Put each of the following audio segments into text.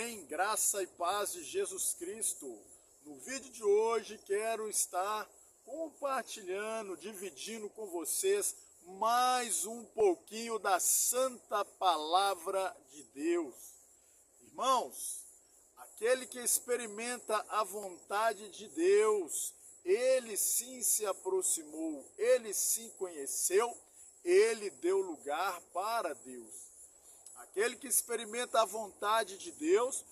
bem? Graça e paz de Jesus Cristo. No vídeo de hoje quero estar compartilhando, dividindo com vocês mais um pouquinho da Santa Palavra de Deus. Irmãos, aquele que experimenta a vontade de Deus, ele sim se aproximou, ele sim conheceu, ele deu lugar para Deus. Aquele que experimenta a vontade de Deus,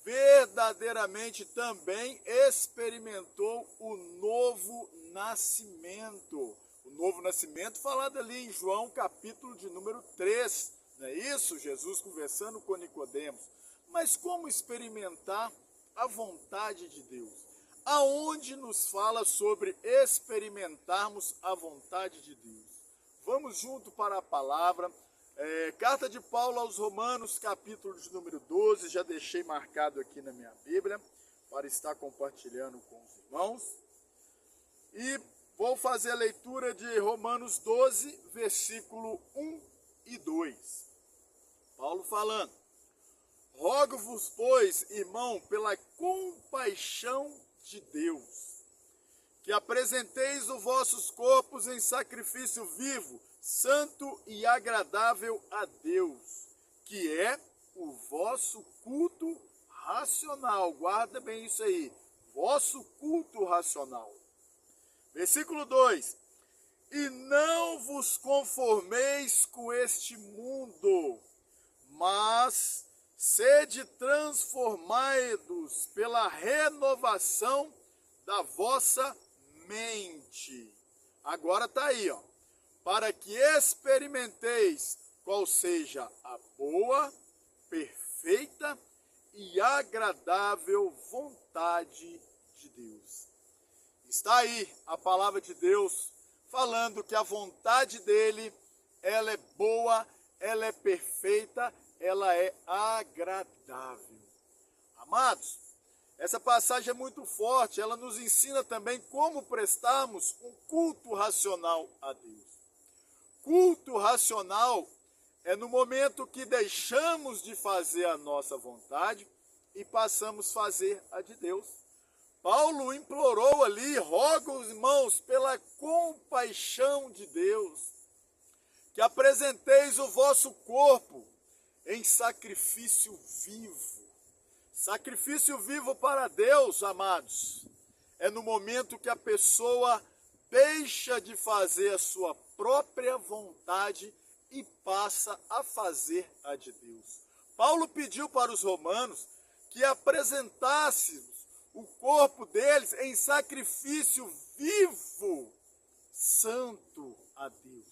verdadeiramente também experimentou o novo nascimento. O novo nascimento falado ali em João capítulo de número 3. Não é isso? Jesus conversando com Nicodemos. Mas como experimentar a vontade de Deus? Aonde nos fala sobre experimentarmos a vontade de Deus? Vamos junto para a palavra. Carta de Paulo aos Romanos, capítulo de número 12, já deixei marcado aqui na minha Bíblia, para estar compartilhando com os irmãos. E vou fazer a leitura de Romanos 12, versículo 1 e 2. Paulo falando: rogo-vos, pois, irmão, pela compaixão de Deus, que apresenteis os vossos corpos em sacrifício vivo, santo e agradável a Deus, que é o vosso culto racional. Guarda bem isso aí, vosso culto racional. Versículo 2: e não vos conformeis com este mundo, mas sede transformados pela renovação da vossa mente. Agora está aí, ó. Para que experimenteis qual seja a boa, perfeita e agradável vontade de Deus. Está aí a palavra de Deus falando que a vontade dele, ela é boa, ela é perfeita, ela é agradável. Amados, essa passagem é muito forte, ela nos ensina também como prestarmos um culto racional a Deus. Culto racional é no momento que deixamos de fazer a nossa vontade e passamos a fazer a de Deus. Paulo implorou ali: roga os irmãos pela compaixão de Deus, que apresenteis o vosso corpo em sacrifício vivo. Sacrifício vivo para Deus, amados, é no momento que a pessoa deixa de fazer a sua própria vontade e passa a fazer a de Deus. Paulo pediu para os romanos que apresentassem o corpo deles em sacrifício vivo, santo a Deus.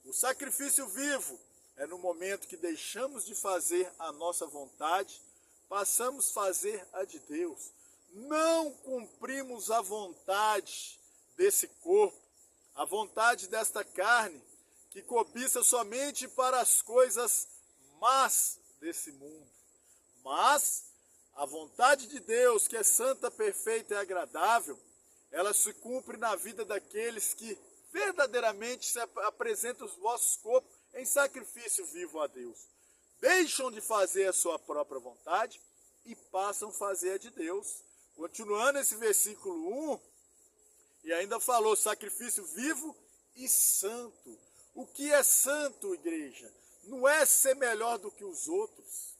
O sacrifício vivo é no momento que deixamos de fazer a nossa vontade, passamos a fazer a de Deus. Não cumprimos a vontade desse corpo, a vontade desta carne, que cobiça somente para as coisas más desse mundo. Mas a vontade de Deus, que é santa, perfeita e agradável, ela se cumpre na vida daqueles que verdadeiramente se apresentam os vossos corpos em sacrifício vivo a Deus. Deixam de fazer a sua própria vontade e passam a fazer a de Deus. Continuando esse versículo 1, e ainda falou sacrifício vivo e santo. O que é santo, igreja? Não é ser melhor do que os outros.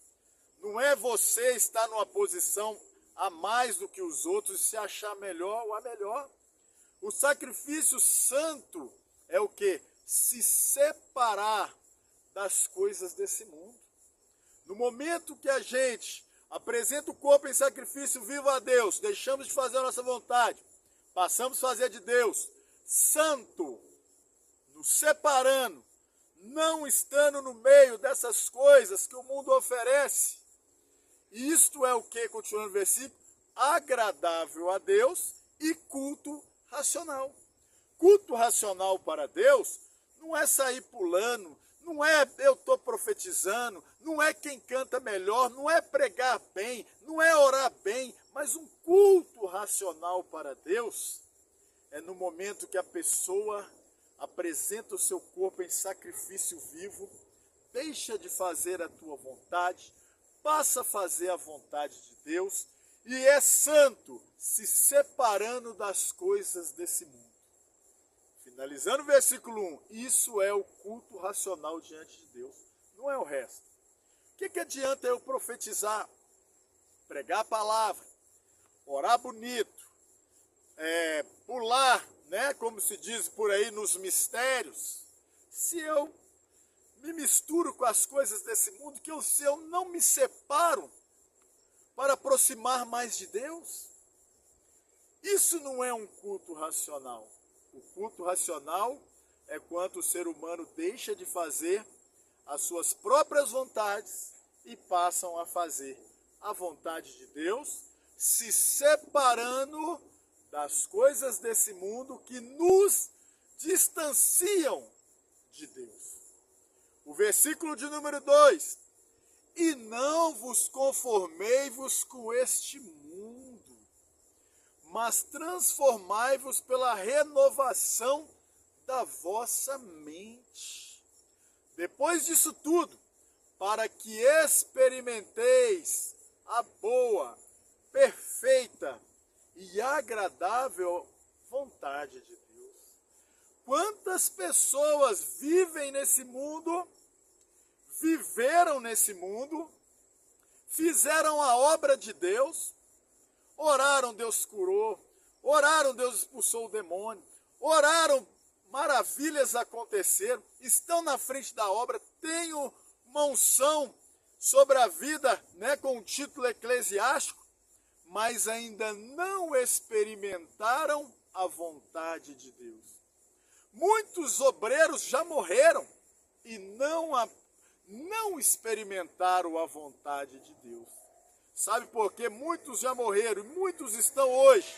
Não é você estar numa posição a mais do que os outros e se achar melhor ou a melhor. O sacrifício santo é o quê? Se separar das coisas desse mundo. No momento que a gente apresenta o corpo em sacrifício vivo a Deus, deixamos de fazer a nossa vontade, passamos a fazer de Deus, santo, nos separando, não estando no meio dessas coisas que o mundo oferece. Isto é o que, continuando o versículo, agradável a Deus e culto racional. Culto racional para Deus não é sair pulando, não é eu estou profetizando, não é quem canta melhor, não é pregar bem, não é orar bem, mas um culto racional para Deus é no momento que a pessoa apresenta o seu corpo em sacrifício vivo, deixa de fazer a tua vontade, passa a fazer a vontade de Deus e é santo, se separando das coisas desse mundo. Finalizando o versículo 1, isso é o culto racional diante de Deus, não é o resto. O que adianta eu profetizar, pregar a palavra, orar bonito, pular, né, como se diz por aí, nos mistérios, se eu me misturo com as coisas desse mundo, se eu não me separo para aproximar mais de Deus? Isso não é um culto racional. O culto racional é quando o ser humano deixa de fazer as suas próprias vontades e passam a fazer a vontade de Deus, se separando das coisas desse mundo que nos distanciam de Deus. O versículo de número 2, e não vos conformei-vos com este mundo, mas transformai-vos pela renovação da vossa mente. Depois disso tudo, para que experimenteis a boa, perfeita e agradável vontade de Deus. Quantas pessoas vivem nesse mundo, viveram nesse mundo, fizeram a obra de Deus, oraram, Deus curou, oraram, Deus expulsou o demônio, oraram, maravilhas aconteceram, estão na frente da obra, têm uma unção sobre a vida, né, com um título eclesiástico, mas ainda não experimentaram a vontade de Deus. Muitos obreiros já morreram e não experimentaram a vontade de Deus. Sabe por quê? Muitos já morreram e muitos estão hoje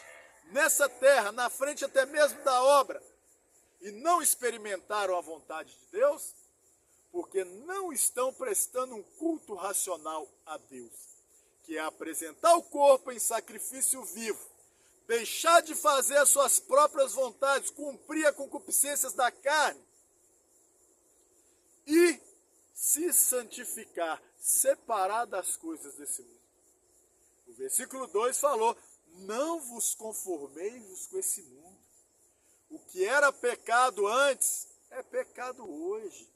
nessa terra, na frente até mesmo da obra, e não experimentaram a vontade de Deus, porque não estão prestando um culto racional a Deus, que é apresentar o corpo em sacrifício vivo, deixar de fazer as suas próprias vontades, cumprir as concupiscências da carne e se santificar, separar das coisas desse mundo. O versículo 2 falou, não vos conformeis com esse mundo. O que era pecado antes, é pecado hoje.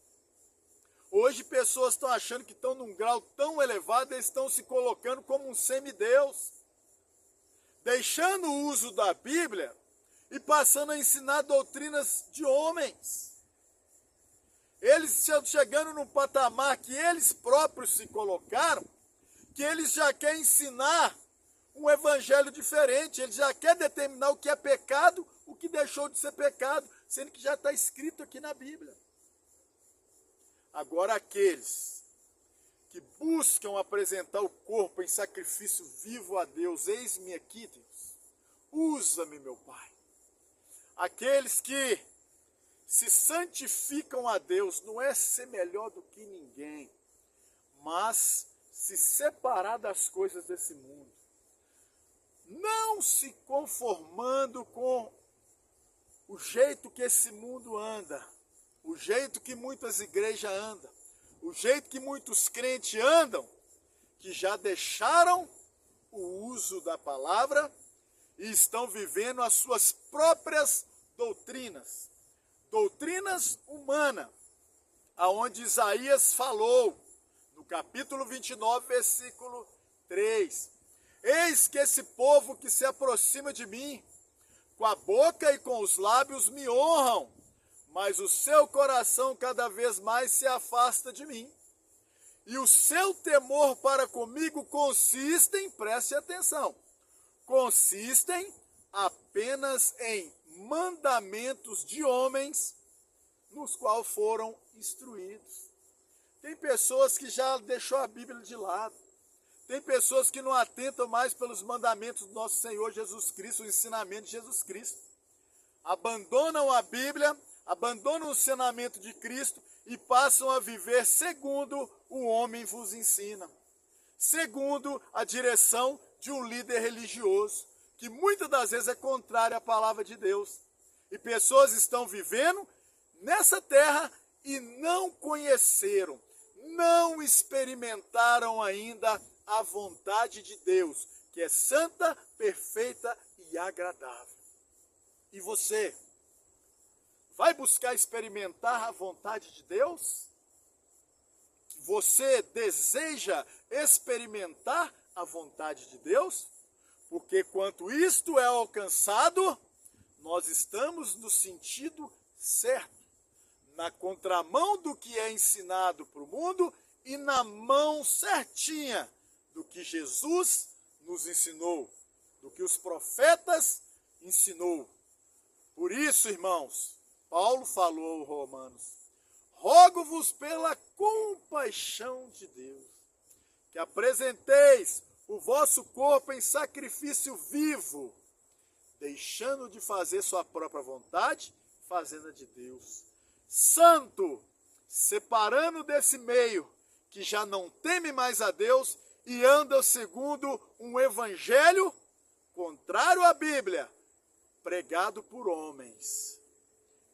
Hoje pessoas estão achando que estão num grau tão elevado, eles estão se colocando como um semideus, deixando o uso da Bíblia e passando a ensinar doutrinas de homens. Eles estão chegando num patamar que eles próprios se colocaram, que eles já querem ensinar um evangelho diferente, eles já querem determinar o que é pecado, o que deixou de ser pecado, sendo que já está escrito aqui na Bíblia. Agora aqueles que buscam apresentar o corpo em sacrifício vivo a Deus, eis-me aqui, Deus, usa-me, meu Pai. Aqueles que se santificam a Deus, não é ser melhor do que ninguém, mas se separar das coisas desse mundo, não se conformando com o jeito que esse mundo anda, o jeito que muitas igrejas andam, o jeito que muitos crentes andam, que já deixaram o uso da palavra e estão vivendo as suas próprias doutrinas, doutrinas humanas, aonde Isaías falou, no capítulo 29, versículo 3, eis que esse povo que se aproxima de mim, com a boca e com os lábios me honram, mas o seu coração cada vez mais se afasta de mim. E o seu temor para comigo consistem, preste atenção, consistem apenas em mandamentos de homens, nos quais foram instruídos. Tem pessoas que já deixou a Bíblia de lado. Tem pessoas que não atentam mais pelos mandamentos do nosso Senhor Jesus Cristo, o ensinamento de Jesus Cristo. Abandonam a Bíblia, abandonam o ensinamento de Cristo e passam a viver segundo o homem vos ensina. Segundo a direção de um líder religioso, que muitas das vezes é contrária à palavra de Deus. E pessoas estão vivendo nessa terra e não conheceram, não experimentaram ainda a vontade de Deus, que é santa, perfeita e agradável. E você vai buscar experimentar a vontade de Deus? Você deseja experimentar a vontade de Deus? Porque quanto isto é alcançado, nós estamos no sentido certo, na contramão do que é ensinado para o mundo e na mão certinha do que Jesus nos ensinou, do que os profetas ensinou. Por isso, irmãos, Paulo falou aos Romanos: rogo-vos pela compaixão de Deus, que apresenteis o vosso corpo em sacrifício vivo, deixando de fazer sua própria vontade, fazendo a de Deus. Santo, separando desse meio, que já não teme mais a Deus e anda segundo um evangelho contrário à Bíblia, pregado por homens.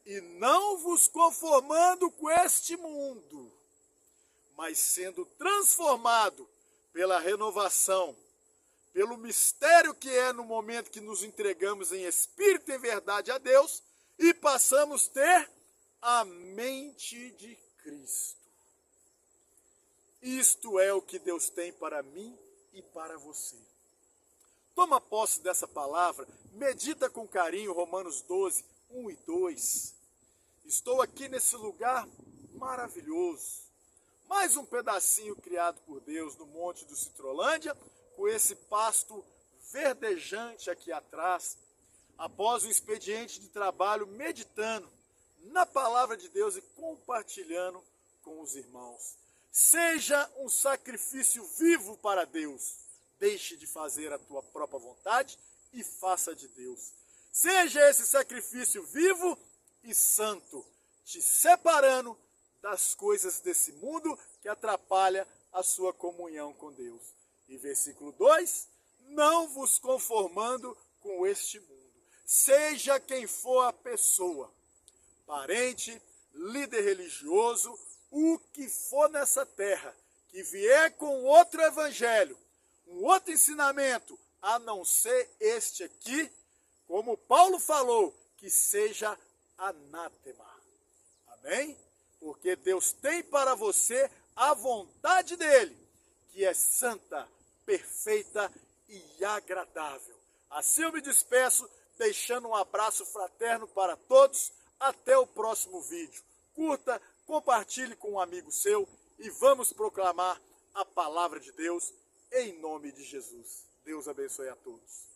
E não vos conformando com este mundo, mas sendo transformado pela renovação, pelo mistério que é no momento que nos entregamos em espírito e verdade a Deus e passamos a ter a mente de Cristo. Isto é o que Deus tem para mim e para você. Toma posse dessa palavra, medita com carinho Romanos 12, 1 e 2. Estou aqui nesse lugar maravilhoso. Mais um pedacinho criado por Deus no Monte do Citrolândia, com esse pasto verdejante aqui atrás, após o expediente de trabalho, meditando na palavra de Deus e compartilhando com os irmãos. Seja um sacrifício vivo para Deus. Deixe de fazer a tua própria vontade e faça de Deus. Seja esse sacrifício vivo e santo, te separando das coisas desse mundo que atrapalha a sua comunhão com Deus. E versículo 2, não vos conformando com este mundo. Seja quem for a pessoa, parente, líder religioso, o que for nessa terra, que vier com outro evangelho, um outro ensinamento, a não ser este aqui, como Paulo falou, que seja anátema. Amém? Porque Deus tem para você a vontade dele, que é santa, perfeita e agradável. Assim eu me despeço, deixando um abraço fraterno para todos. Até o próximo vídeo. Curta, compartilhe com um amigo seu e vamos proclamar a palavra de Deus em nome de Jesus. Deus abençoe a todos.